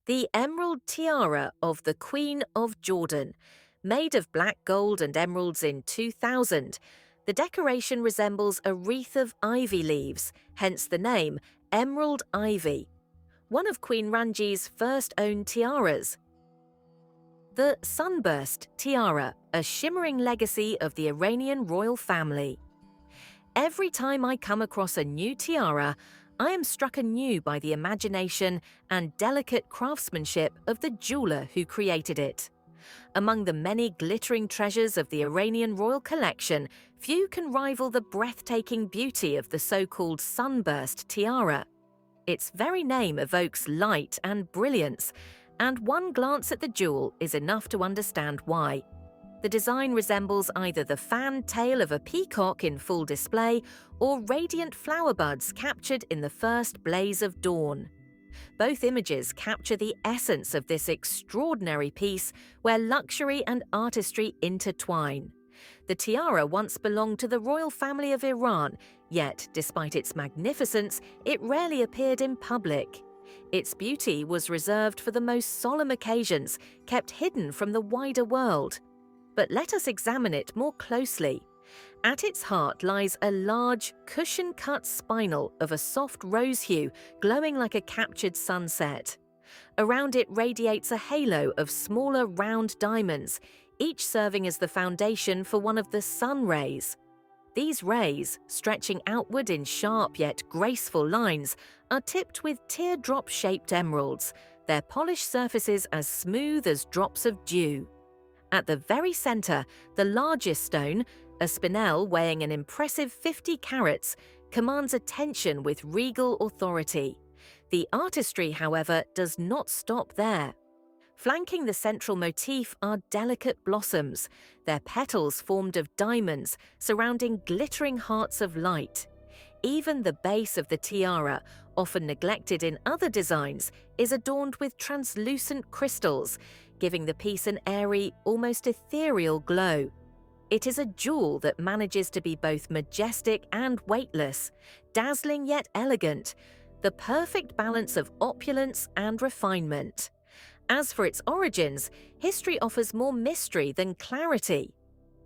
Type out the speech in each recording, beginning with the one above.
The emerald tiara of the Queen of Jordan. Made of black gold and emeralds in 2000, the decoration resembles a wreath of ivy leaves, hence the name Emerald Ivy, one of Queen Ranji's first owned tiaras. The sunburst tiara, a shimmering legacy of the Iranian royal family. Every time I come across a new tiara, I am struck anew by the imagination and delicate craftsmanship of the jeweler who created it. Among the many glittering treasures of the Iranian royal collection, few can rival the breathtaking beauty of the so-called sunburst tiara. Its very name evokes light and brilliance, and one glance at the jewel is enough to understand why. The design resembles either the fan tail of a peacock in full display or radiant flower buds captured in the first blaze of dawn. Both images capture the essence of this extraordinary piece where luxury and artistry intertwine. The tiara once belonged to the royal family of Iran, yet, despite its magnificence, it rarely appeared in public. Its beauty was reserved for the most solemn occasions, kept hidden from the wider world. But let us examine it more closely. At its heart lies a large, cushion-cut spinel of a soft rose hue, glowing like a captured sunset. Around it radiates a halo of smaller round diamonds, each serving as the foundation for one of the sun rays. These rays, stretching outward in sharp yet graceful lines, are tipped with teardrop-shaped emeralds, their polished surfaces as smooth as drops of dew. At the very center, the largest stone, a spinel weighing an impressive 50 carats, commands attention with regal authority. The artistry, however, does not stop there. Flanking the central motif are delicate blossoms, their petals formed of diamonds surrounding glittering hearts of light. Even the base of the tiara, often neglected in other designs, is adorned with translucent crystals, giving the piece an airy, almost ethereal glow. It is a jewel that manages to be both majestic and weightless, dazzling yet elegant, the perfect balance of opulence and refinement. As for its origins, history offers more mystery than clarity.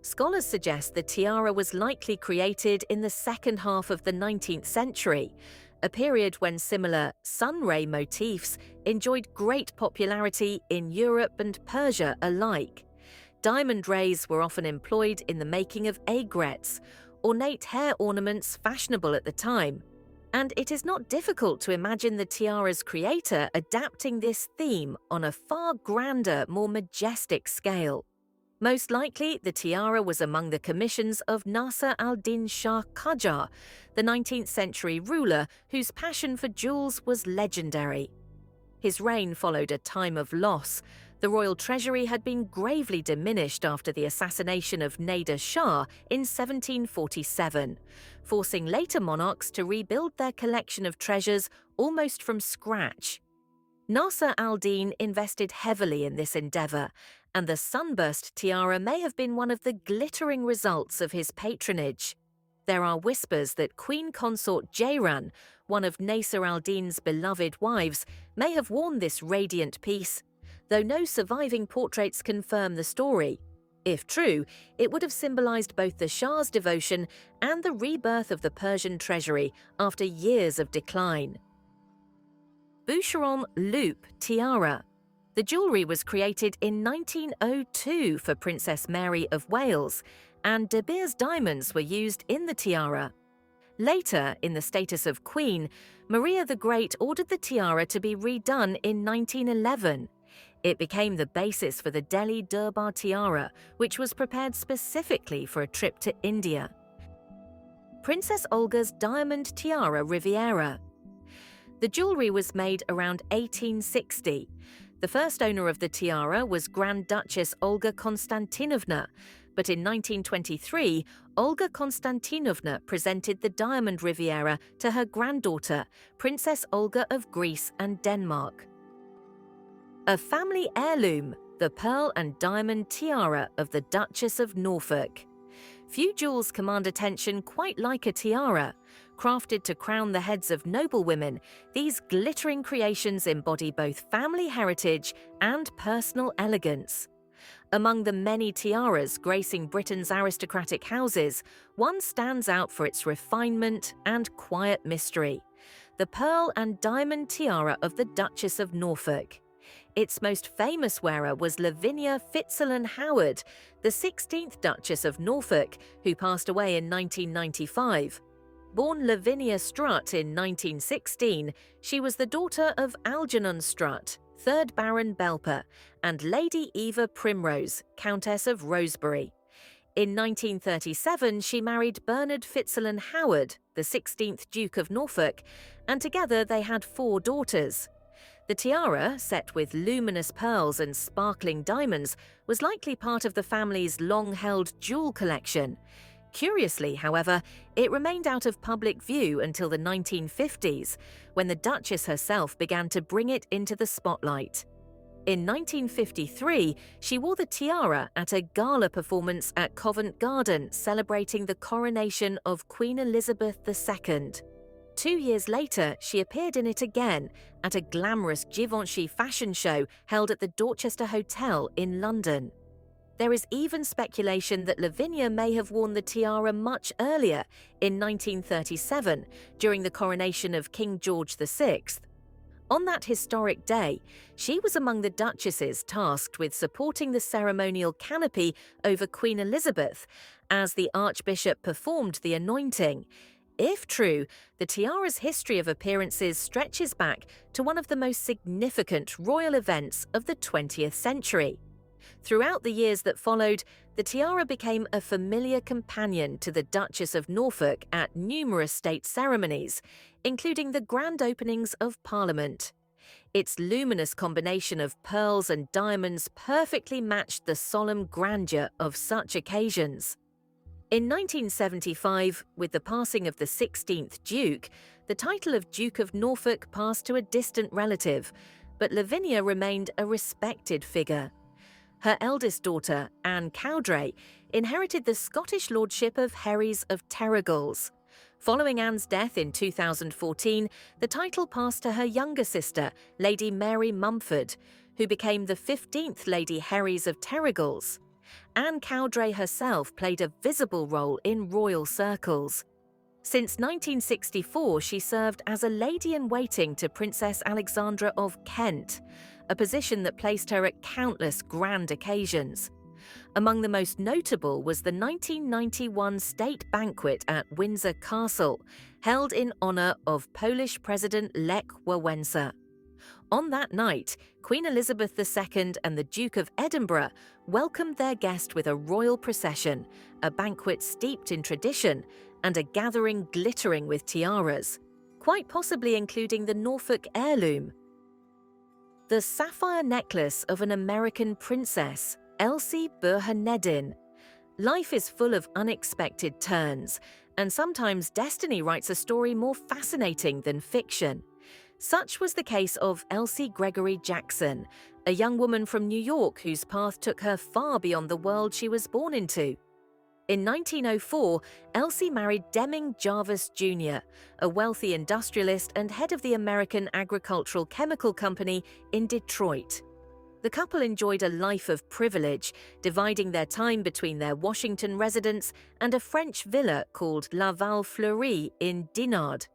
Scholars suggest the tiara was likely created in the second half of the 19th century, a period when similar sun ray motifs enjoyed great popularity in Europe and Persia alike. Diamond rays were often employed in the making of aigrettes, ornate hair ornaments fashionable at the time, and it is not difficult to imagine the tiara's creator adapting this theme on a far grander, more majestic scale. Most likely, the tiara was among the commissions of Nasser al-Din Shah Qajar, the 19th century ruler whose passion for jewels was legendary. His reign followed a time of loss. The royal treasury had been gravely diminished after the assassination of Nader Shah in 1747, forcing later monarchs to rebuild their collection of treasures almost from scratch. Nasser al-Din invested heavily in this endeavor, and the sunburst tiara may have been one of the glittering results of his patronage. There are whispers that Queen Consort Jayran, one of Nasser al-Din's beloved wives, may have worn this radiant piece, though no surviving portraits confirm the story. If true, it would have symbolized both the Shah's devotion and the rebirth of the Persian treasury after years of decline. Boucheron Loop Tiara. The jewellery was created in 1902 for Princess Mary of Wales, and De Beers diamonds were used in the tiara. Later, in the status of Queen, Maria the Great ordered the tiara to be redone in 1911. It became the basis for the Delhi Durbar tiara, which was prepared specifically for a trip to India. Princess Olga's Diamond Tiara Riviera. The jewellery was made around 1860. The first owner of the tiara was Grand Duchess Olga Konstantinovna, but in 1923, Olga Konstantinovna presented the Diamond Riviera to her granddaughter, Princess Olga of Greece and Denmark. A family heirloom, the pearl and diamond tiara of the Duchess of Norfolk. Few jewels command attention quite like a tiara. Crafted to crown the heads of noblewomen, these glittering creations embody both family heritage and personal elegance. Among the many tiaras gracing Britain's aristocratic houses, one stands out for its refinement and quiet mystery: the pearl and diamond tiara of the Duchess of Norfolk. Its most famous wearer was Lavinia Fitzalan-Howard, the 16th Duchess of Norfolk, who passed away in 1995. Born Lavinia Strutt in 1916, she was the daughter of Algernon Strutt, 3rd Baron Belper, and Lady Eva Primrose, Countess of Rosebery. In 1937, she married Bernard Fitzalan-Howard, the 16th Duke of Norfolk, and together they had 4 daughters. The tiara, set with luminous pearls and sparkling diamonds, was likely part of the family's long-held jewel collection. Curiously, however, it remained out of public view until the 1950s, when the Duchess herself began to bring it into the spotlight. In 1953, she wore the tiara at a gala performance at Covent Garden celebrating the coronation of Queen Elizabeth II. 2 years later, she appeared in it again at a glamorous Givenchy fashion show held at the Dorchester Hotel in London. There is even speculation that Lavinia may have worn the tiara much earlier, in 1937, during the coronation of King George VI. On that historic day, she was among the duchesses tasked with supporting the ceremonial canopy over Queen Elizabeth as the Archbishop performed the anointing. If true, the tiara's history of appearances stretches back to one of the most significant royal events of the 20th century. Throughout the years that followed, the tiara became a familiar companion to the Duchess of Norfolk at numerous state ceremonies, including the grand openings of Parliament. Its luminous combination of pearls and diamonds perfectly matched the solemn grandeur of such occasions. In 1975, with the passing of the 16th Duke, the title of Duke of Norfolk passed to a distant relative, but Lavinia remained a respected figure. Her eldest daughter, Anne Cowdray, inherited the Scottish lordship of Herries of Terrigalls. Following Anne's death in 2014, the title passed to her younger sister, Lady Mary Mumford, who became the 15th Lady Herries of Terrigalls. Anne Cowdray herself played a visible role in royal circles. Since 1964, she served as a lady-in-waiting to Princess Alexandra of Kent, a position that placed her at countless grand occasions. Among the most notable was the 1991 state banquet at Windsor Castle, held in honor of Polish President Lech Wałęsa. On that night, Queen Elizabeth II and the Duke of Edinburgh welcomed their guest with a royal procession, a banquet steeped in tradition, and a gathering glittering with tiaras, quite possibly including the Norfolk heirloom. The sapphire necklace of an American princess, Elsie Burhanedin. Life is full of unexpected turns, and sometimes destiny writes a story more fascinating than fiction. Such was the case of Elsie Gregory Jackson, a young woman from New York whose path took her far beyond the world she was born into. In 1904, Elsie married Deming Jarvis Jr., a wealthy industrialist and head of the American Agricultural Chemical Company in Detroit. The couple enjoyed a life of privilege, dividing their time between their Washington residence and a French villa called La Val-Fleury in Dinard.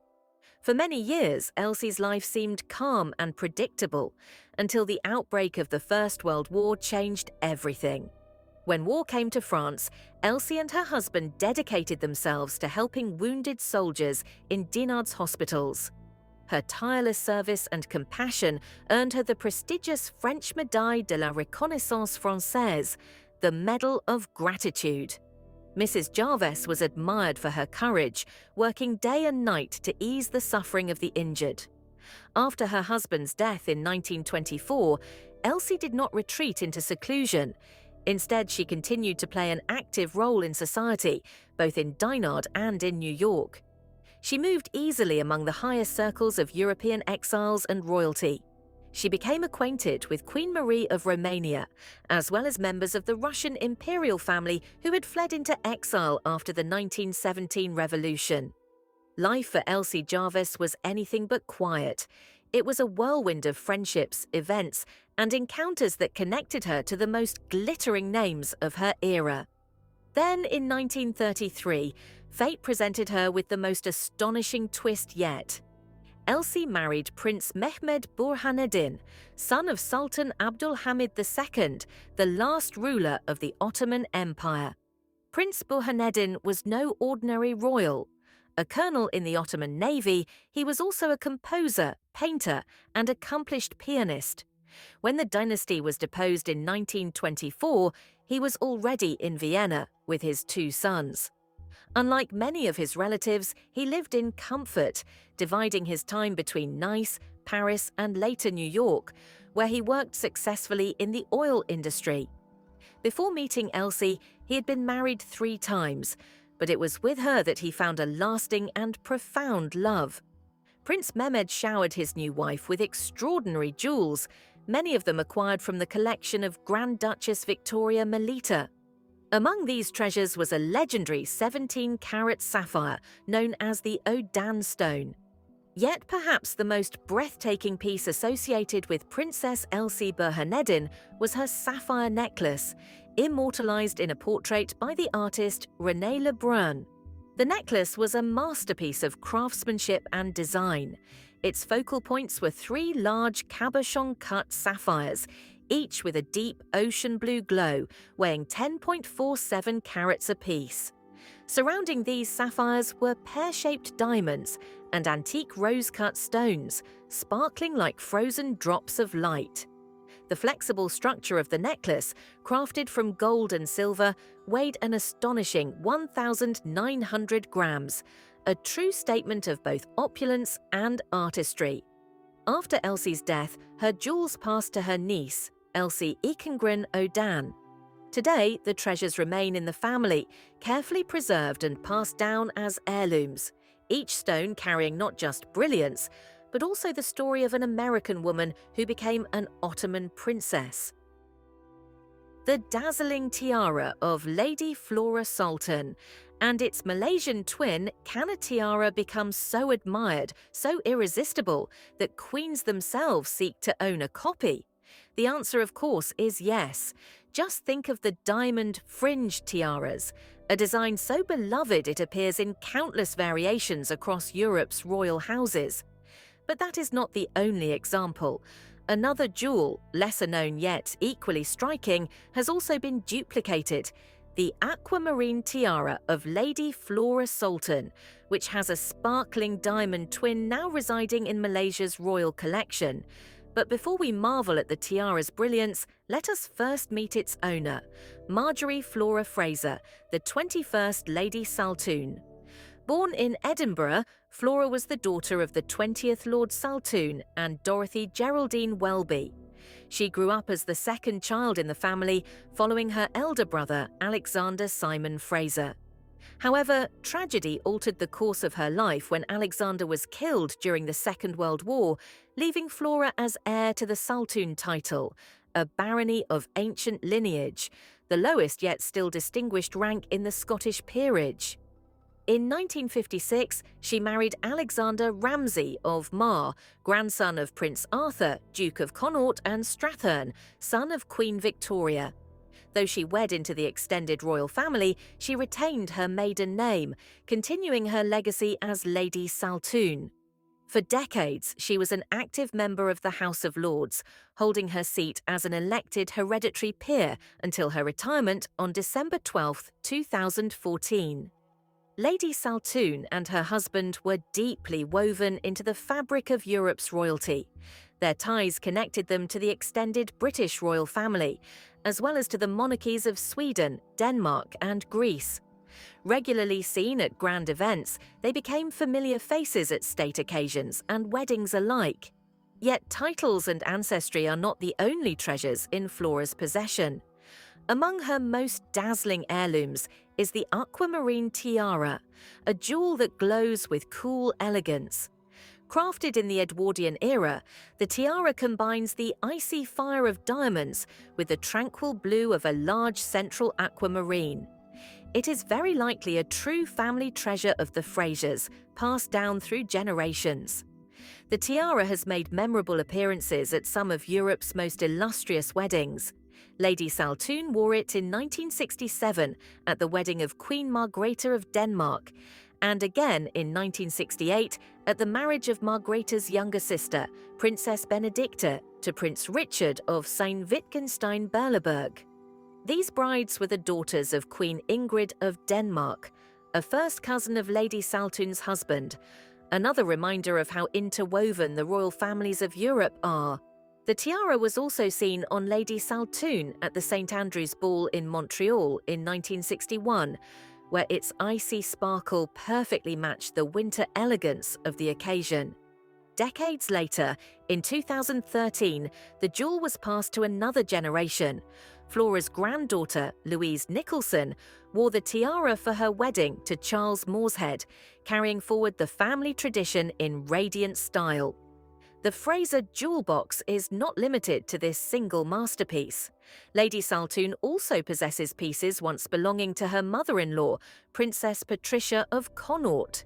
For many years, Elsie's life seemed calm and predictable, until the outbreak of the First World War changed everything. When war came to France, Elsie and her husband dedicated themselves to helping wounded soldiers in Dinard's hospitals. Her tireless service and compassion earned her the prestigious French Médaille de la Reconnaissance Française, the Medal of Gratitude. Mrs. Jarvis was admired for her courage, working day and night to ease the suffering of the injured. After her husband's death in 1924, Elsie did not retreat into seclusion. Instead, she continued to play an active role in society, both in Dinard and in New York. She moved easily among the highest circles of European exiles and royalty. She became acquainted with Queen Marie of Romania, as well as members of the Russian imperial family who had fled into exile after the 1917 revolution. Life for Elsie Jarvis was anything but quiet. It was a whirlwind of friendships, events, and encounters that connected her to the most glittering names of her era. Then, in 1933, fate presented her with the most astonishing twist yet. Elsie married Prince Mehmed Burhaneddin, son of Sultan Abdulhamid II, the last ruler of the Ottoman Empire. Prince Burhaneddin was no ordinary royal. A colonel in the Ottoman Navy, he was also a composer, painter, and accomplished pianist. When the dynasty was deposed in 1924, he was already in Vienna with his two sons. Unlike many of his relatives, he lived in comfort, dividing his time between Nice, Paris, and later New York, where he worked successfully in the oil industry. Before meeting Elsie, he had been married 3 times, but it was with her that he found a lasting and profound love. Prince Mehmed showered his new wife with extraordinary jewels, many of them acquired from the collection of Grand Duchess Victoria Melita. Among these treasures was a legendary 17-carat sapphire known as the Odan stone. Yet perhaps the most breathtaking piece associated with Princess Elsie Burhaneddin was her sapphire necklace, immortalized in a portrait by the artist René Lebrun. The necklace was a masterpiece of craftsmanship and design. Its focal points were 3 large cabochon-cut sapphires, each with a deep ocean blue glow, weighing 10.47 carats apiece. Surrounding these sapphires were pear-shaped diamonds and antique rose-cut stones, sparkling like frozen drops of light. The flexible structure of the necklace, crafted from gold and silver, weighed an astonishing 1,900 grams, a true statement of both opulence and artistry. After Elsie's death, her jewels passed to her niece, Elsie Ikengren Odan. Today, the treasures remain in the family, carefully preserved and passed down as heirlooms, each stone carrying not just brilliance, but also the story of an American woman who became an Ottoman princess. The dazzling tiara of Lady Flora Sultan and its Malaysian twin, can a tiara become so admired, so irresistible, that queens themselves seek to own a copy? The answer, of course, is yes. Just think of the diamond fringe tiaras, a design so beloved it appears in countless variations across Europe's royal houses. But that is not the only example. Another jewel, lesser known yet equally striking, has also been duplicated: the aquamarine tiara of Lady Flora Sultan, which has a sparkling diamond twin now residing in Malaysia's royal collection. But before we marvel at the tiara's brilliance, let us first meet its owner, Marjorie Flora Fraser, the 21st Lady Saltoun. Born in Edinburgh, Flora was the daughter of the 20th Lord Saltoun and Dorothy Geraldine Welby. She grew up as the second child in the family, following her elder brother, Alexander Simon Fraser. However, tragedy altered the course of her life when Alexander was killed during the Second World War, leaving Flora as heir to the Saltoun title, a barony of ancient lineage, the lowest yet still distinguished rank in the Scottish peerage. In 1956, she married Alexander Ramsay of Mar, grandson of Prince Arthur, Duke of Connaught and Strathearn, son of Queen Victoria. Though she wed into the extended royal family, she retained her maiden name, continuing her legacy as Lady Saltoun. For decades, she was an active member of the House of Lords, holding her seat as an elected hereditary peer until her retirement on December 12, 2014. Lady Saltoun and her husband were deeply woven into the fabric of Europe's royalty. Their ties connected them to the extended British royal family, as well as to the monarchies of Sweden, Denmark, and Greece. Regularly seen at grand events, they became familiar faces at state occasions and weddings alike. Yet titles and ancestry are not the only treasures in Flora's possession. Among her most dazzling heirlooms is the aquamarine tiara, a jewel that glows with cool elegance. Crafted in the Edwardian era, the tiara combines the icy fire of diamonds with the tranquil blue of a large central aquamarine. It is very likely a true family treasure of the Frasers, passed down through generations. The tiara has made memorable appearances at some of Europe's most illustrious weddings. Lady Saltoun wore it in 1967 at the wedding of Queen Margrethe of Denmark, and again in 1968 at the marriage of Margrethe's younger sister, Princess Benedicta, to Prince Richard of Sayn-Wittgenstein-Berleburg. These brides were the daughters of Queen Ingrid of Denmark, a first cousin of Lady Saltoun's husband, another reminder of how interwoven the royal families of Europe are. The tiara was also seen on Lady Saltoun at the St Andrew's Ball in Montreal in 1961, where its icy sparkle perfectly matched the winter elegance of the occasion. Decades later, in 2013, the jewel was passed to another generation. Flora's granddaughter, Louise Nicholson, wore the tiara for her wedding to Charles Morshead, carrying forward the family tradition in radiant style. The Fraser jewel box is not limited to this single masterpiece. Lady Saltoun also possesses pieces once belonging to her mother-in-law, Princess Patricia of Connaught.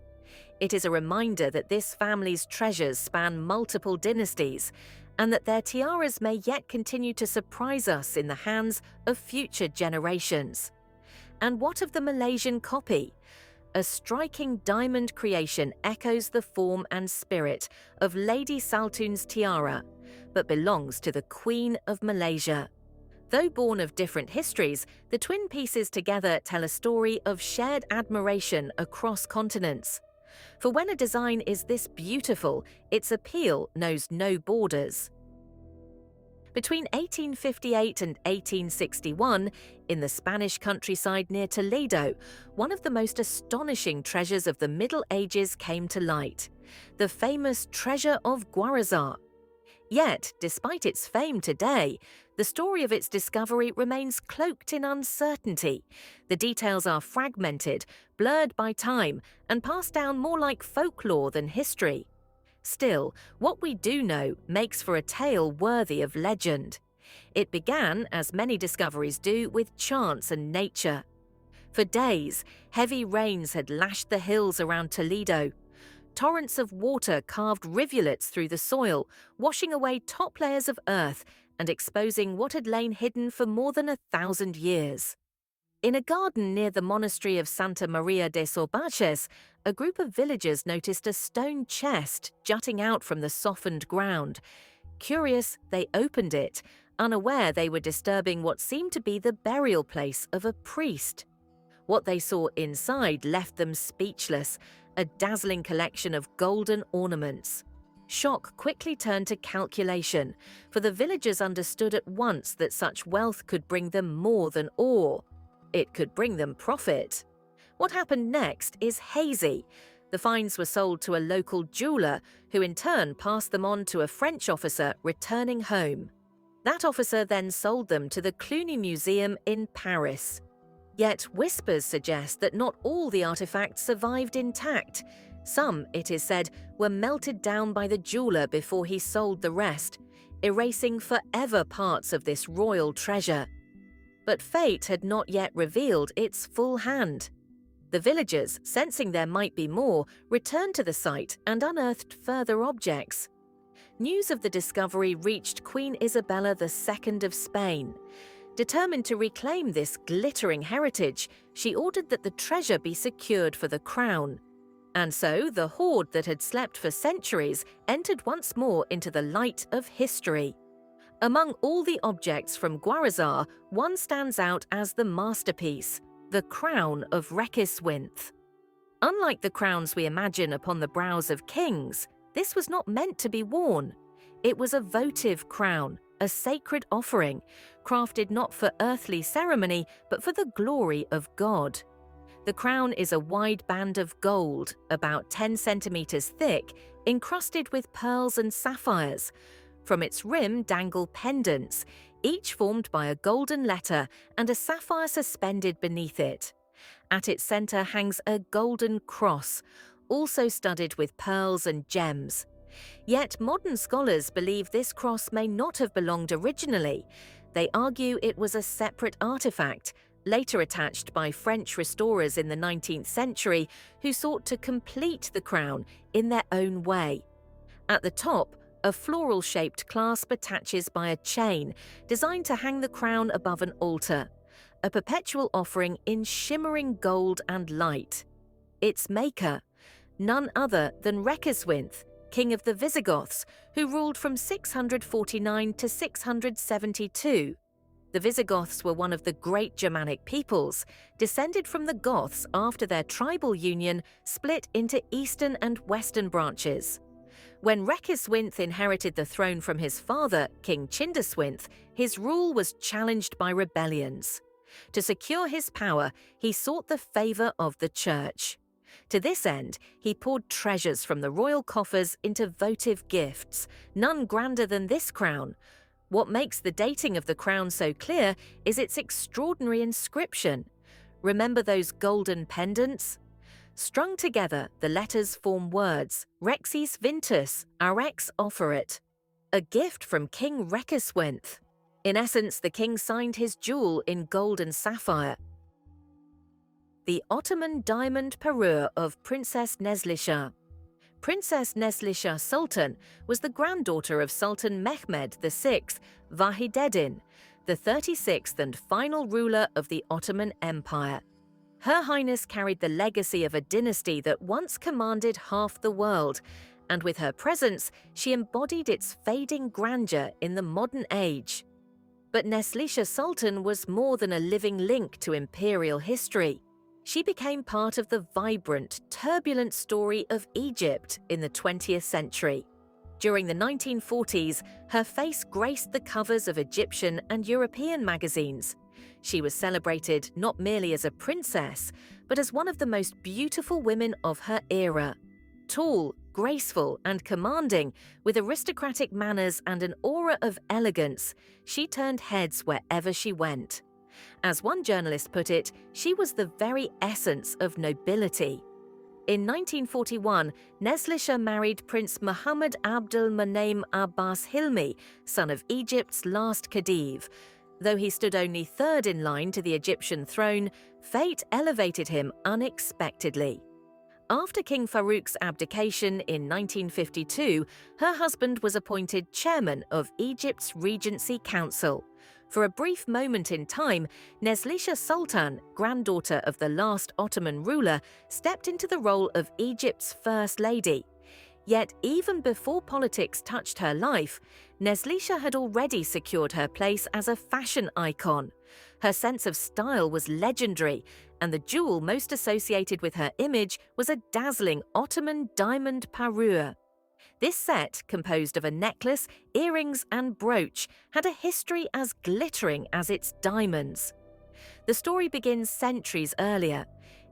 It is a reminder that this family's treasures span multiple dynasties, and that their tiaras may yet continue to surprise us in the hands of future generations. And what of the Malaysian copy? A striking diamond creation echoes the form and spirit of Lady Saltoun's tiara, but belongs to the Queen of Malaysia. Though born of different histories, the twin pieces together tell a story of shared admiration across continents. For when a design is this beautiful, its appeal knows no borders. Between 1858 and 1861, in the Spanish countryside near Toledo, one of the most astonishing treasures of the Middle Ages came to light: the famous treasure of Guarazar. Yet, despite its fame today, the story of its discovery remains cloaked in uncertainty. The details are fragmented, blurred by time, and passed down more like folklore than history. Still, what we do know makes for a tale worthy of legend. It began, as many discoveries do, with chance and nature. For days, heavy rains had lashed the hills around Toledo. Torrents of water carved rivulets through the soil, washing away top layers of earth and exposing what had lain hidden for more than 1,000 years. In a garden near the monastery of Santa Maria de Sorbaches, a group of villagers noticed a stone chest jutting out from the softened ground. Curious, they opened it, unaware they were disturbing what seemed to be the burial place of a priest. What they saw inside left them speechless, a dazzling collection of golden ornaments. Shock quickly turned to calculation, for the villagers understood at once that such wealth could bring them more than awe. It could bring them profit. What happened next is hazy. The finds were sold to a local jeweller, who in turn passed them on to a French officer returning home. That officer then sold them to the Cluny Museum in Paris. Yet whispers suggest that not all the artifacts survived intact. Some, it is said, were melted down by the jeweller before he sold the rest, erasing forever parts of this royal treasure. But fate had not yet revealed its full hand. The villagers, sensing there might be more, returned to the site and unearthed further objects. News of the discovery reached Queen Isabella II of Spain. Determined to reclaim this glittering heritage, she ordered that the treasure be secured for the crown. And so the hoard that had slept for centuries entered once more into the light of history. Among all the objects from Guarazar, one stands out as the masterpiece, the crown of Reckeswynth. Unlike the crowns we imagine upon the brows of kings, this was not meant to be worn. It was a votive crown, a sacred offering, crafted not for earthly ceremony, but for the glory of God. The crown is a wide band of gold, about 10 centimeters thick, encrusted with pearls and sapphires. From its rim dangle pendants, each formed by a golden letter and a sapphire suspended beneath it. At its center hangs a golden cross, also studded with pearls and gems. Yet modern scholars believe this cross may not have belonged originally. They argue it was a separate artifact, later attached by French restorers in the 19th century who sought to complete the crown in their own way. At the top, a floral-shaped clasp attaches by a chain designed to hang the crown above an altar, a perpetual offering in shimmering gold and light. Its maker, none other than Regiswinth, king of the Visigoths, who ruled from 649 to 672. The Visigoths were one of the great Germanic peoples, descended from the Goths after their tribal union split into eastern and western branches. When Regiswinth inherited the throne from his father, King Chindaswinth, his rule was challenged by rebellions. To secure his power, he sought the favour of the church. To this end, he poured treasures from the royal coffers into votive gifts, none grander than this crown. What makes the dating of the crown so clear is its extraordinary inscription. Remember those golden pendants? Strung together, the letters form words, Rexis Vintus, Arex Offeret, a gift from King Regiswinth. In essence, the king signed his jewel in gold and sapphire. The Ottoman diamond parure of Princess Neslisha. Princess Neslisha Sultan was the granddaughter of Sultan Mehmed VI Vahideddin, the 36th and final ruler of the Ottoman Empire. Her Highness carried the legacy of a dynasty that once commanded half the world, and with her presence, she embodied its fading grandeur in the modern age. But Neslisha Sultan was more than a living link to imperial history. She became part of the vibrant, turbulent story of Egypt in the 20th century. During the 1940s, her face graced the covers of Egyptian and European magazines. She was celebrated not merely as a princess, but as one of the most beautiful women of her era. Tall, graceful, and commanding, with aristocratic manners and an aura of elegance, she turned heads wherever she went. As one journalist put it, she was the very essence of nobility. In 1941, Neslisha married Prince Muhammad Abdul Munaim Abbas Hilmi, son of Egypt's last Khedive. Though he stood only third in line to the Egyptian throne, fate elevated him unexpectedly. After King Farouk's abdication in 1952, her husband was appointed chairman of Egypt's Regency Council. For a brief moment in time, Neslisha Sultan, granddaughter of the last Ottoman ruler, stepped into the role of Egypt's First Lady. Yet even before politics touched her life, Neslisha had already secured her place as a fashion icon. Her sense of style was legendary, and the jewel most associated with her image was a dazzling Ottoman diamond parure. This set, composed of a necklace, earrings, and brooch, had a history as glittering as its diamonds. The story begins centuries earlier.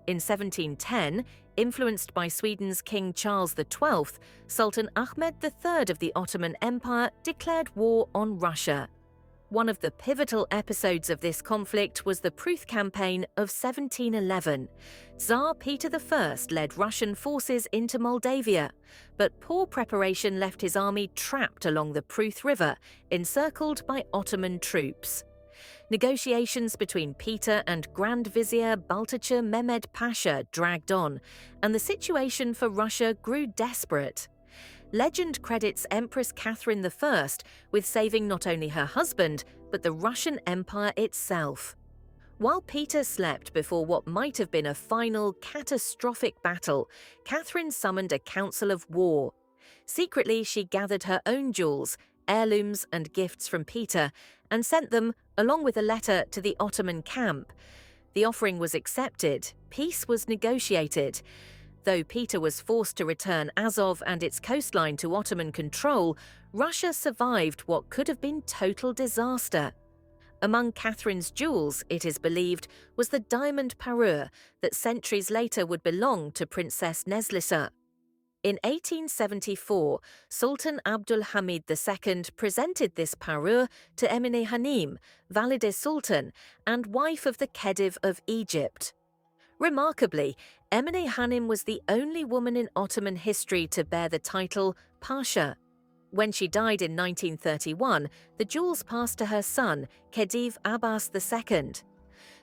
In 1710, influenced by Sweden's King Charles XII, Sultan Ahmed III of the Ottoman Empire declared war on Russia. One of the pivotal episodes of this conflict was the Pruth Campaign of 1711. Tsar Peter I led Russian forces into Moldavia, but poor preparation left his army trapped along the Pruth River, encircled by Ottoman troops. Negotiations between Peter and Grand Vizier Baltachar Mehmed Pasha dragged on, and the situation for Russia grew desperate. Legend credits Empress Catherine I with saving not only her husband, but the Russian Empire itself. While Peter slept before what might have been a final, catastrophic battle, Catherine summoned a council of war. Secretly, she gathered her own jewels, heirlooms, and gifts from Peter, and sent them, along with a letter, to the Ottoman camp. The offering was accepted, peace was negotiated. Though Peter was forced to return Azov and its coastline to Ottoman control, Russia survived what could have been total disaster. Among Catherine's jewels, it is believed, was the diamond parure that centuries later would belong to Princess Neslisha. In 1874, Sultan Abdul Hamid II presented this parure to Emine Hanim, Valide Sultan, and wife of the Khedive of Egypt. Remarkably, Emine Hanim was the only woman in Ottoman history to bear the title Pasha. When she died in 1931, the jewels passed to her son, Khedive Abbas II.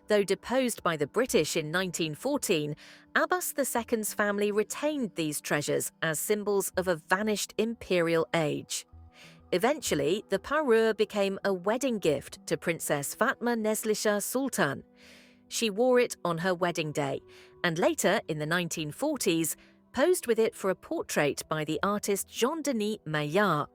Though deposed by the British in 1914, Abbas II's family retained these treasures as symbols of a vanished imperial age. Eventually, the parure became a wedding gift to Princess Fatma Neslisha Sultan. She wore it on her wedding day, and later, in the 1940s, posed with it for a portrait by the artist Jean-Denis Maillard.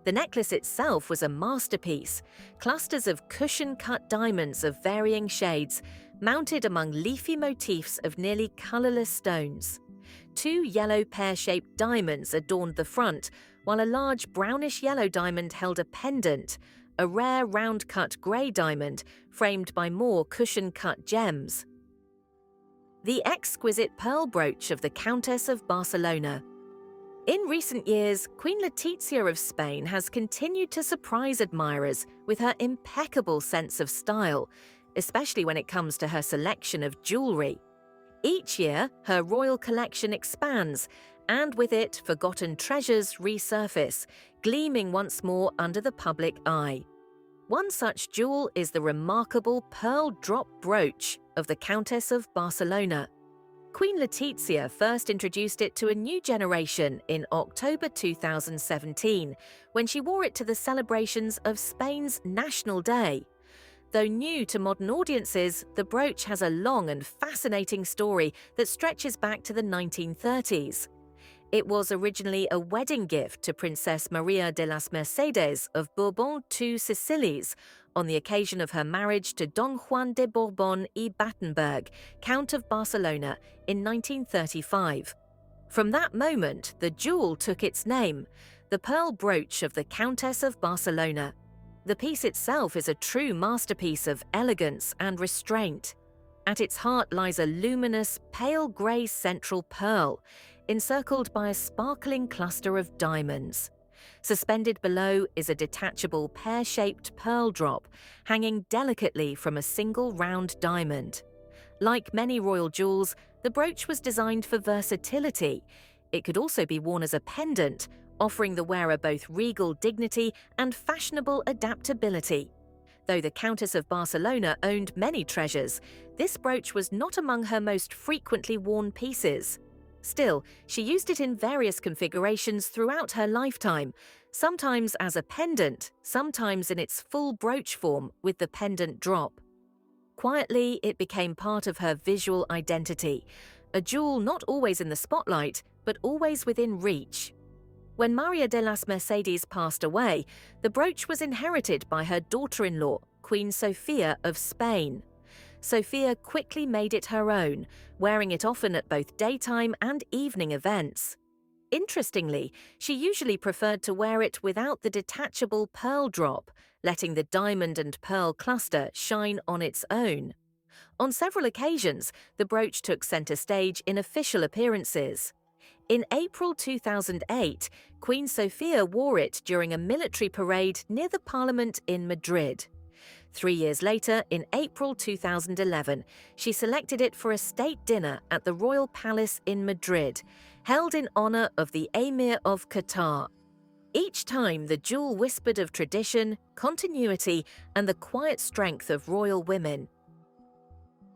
The necklace itself was a masterpiece, clusters of cushion-cut diamonds of varying shades, mounted among leafy motifs of nearly colourless stones. 2 yellow pear-shaped diamonds adorned the front, while a large brownish-yellow diamond held a pendant, a rare round-cut grey diamond framed by more cushion-cut gems. The exquisite pearl brooch of the Countess of Barcelona. In recent years, Queen Letizia of Spain has continued to surprise admirers with her impeccable sense of style, especially when it comes to her selection of jewellery. Each year, her royal collection expands, and with it, forgotten treasures resurface, gleaming once more under the public eye. One such jewel is the remarkable pearl drop brooch of the Countess of Barcelona. Queen Letizia first introduced it to a new generation in October 2017, when she wore it to the celebrations of Spain's National Day. Though new to modern audiences, the brooch has a long and fascinating story that stretches back to the 1930s. It was originally a wedding gift to Princess Maria de las Mercedes of Bourbon II Sicilies on the occasion of her marriage to Don Juan de Borbón y Battenberg, Count of Barcelona, in 1935. From that moment, the jewel took its name, the pearl brooch of the Countess of Barcelona. The piece itself is a true masterpiece of elegance and restraint. At its heart lies a luminous, pale grey central pearl, encircled by a sparkling cluster of diamonds. Suspended below is a detachable pear-shaped pearl drop, hanging delicately from a single round diamond. Like many royal jewels, the brooch was designed for versatility. It could also be worn as a pendant, offering the wearer both regal dignity and fashionable adaptability. Though the Countess of Barcelona owned many treasures, this brooch was not among her most frequently worn pieces. Still, she used it in various configurations throughout her lifetime, sometimes as a pendant, sometimes in its full brooch form with the pendant drop. Quietly, it became part of her visual identity, a jewel not always in the spotlight, but always within reach. When Maria de las Mercedes passed away, the brooch was inherited by her daughter-in-law, Queen Sofia of Spain. Sofia quickly made it her own, wearing it often at both daytime and evening events. Interestingly, she usually preferred to wear it without the detachable pearl drop, letting the diamond and pearl cluster shine on its own. On several occasions, the brooch took centre stage in official appearances. In April 2008, Queen Sofia wore it during a military parade near the Parliament in Madrid. 3 years later, in April 2011, she selected it for a state dinner at the Royal Palace in Madrid, held in honour of the Emir of Qatar. Each time, the jewel whispered of tradition, continuity, and the quiet strength of royal women.